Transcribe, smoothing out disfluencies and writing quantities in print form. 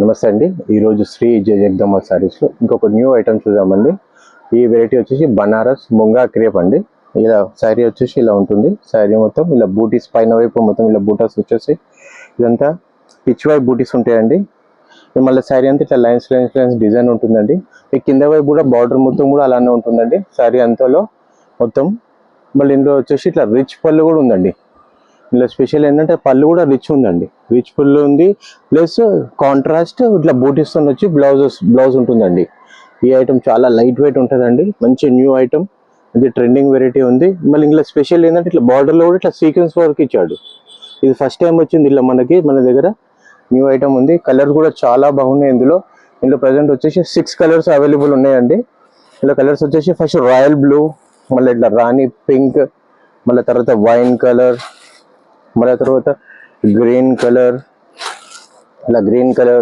నమస్తే అండి. ఈరోజు శ్రీ జగదమ్మ శారీస్లో ఇంకొక న్యూ ఐటమ్ చూద్దామండి. ఈ వెరైటీ వచ్చేసి బనారస్ ముంగా క్రేప్ అండి. ఇలా శారీ వచ్చేసి ఇలా ఉంటుంది. శారీ మొత్తం ఇలా బూటీస్ పైన వైపు మొత్తం ఇలా బూటాస్ వచ్చేసి ఇదంతా పిచ్ వైపు బూటీస్ ఉంటాయండి. మళ్ళీ శారీ అంతా ఇట్లా లైన్స్ లైన్స్ లైన్స్ డిజైన్ ఉంటుందండి. ఈ కింద వైపు కూడా బార్డర్ మొత్తం కూడా అలానే ఉంటుందండి. శారీ అంతలో మొత్తం మళ్ళీ ఇందులో వచ్చేసి ఇట్లా రిచ్ పళ్ళు కూడా ఉందండి. ఇలా స్పెషల్ ఏంటంటే పళ్ళు కూడా రిచ్ ఉందండి. రిచ్ పళ్ళు ఉంది, ప్లస్ కాంట్రాస్ట్ ఇట్లా బూటీస్తో వచ్చి బ్లౌజ్ ఉంటుందండి. ఈ ఐటమ్ చాలా లైట్ వెయిట్ ఉంటుందండి. మంచి న్యూ ఐటమ్, ఇది ట్రెండింగ్ వెరైటీ ఉంది. మళ్ళీ ఇందులో స్పెషల్ ఏంటంటే ఇట్లా బార్డర్లో కూడా ఇట్లా సీక్వెన్స్ వర్క్ ఇచ్చాడు. ఇది ఫస్ట్ టైం వచ్చింది ఇలా మన దగ్గర న్యూ ఐటమ్ ఉంది. కలర్స్ కూడా చాలా బాగున్నాయి. ఇందులో ప్రజెంట్ వచ్చేసి 6 కలర్స్ అవైలబుల్ ఉన్నాయండి. ఇలా కలర్స్ వచ్చేసి ఫస్ట్ రాయల్ బ్లూ, మళ్ళీ ఇట్లా రాణి పింక్, మళ్ళీ తర్వాత వైన్ కలర్, మళ్ళీ తర్వాత గ్రీన్ కలర్, ఇలా గ్రీన్ కలర్,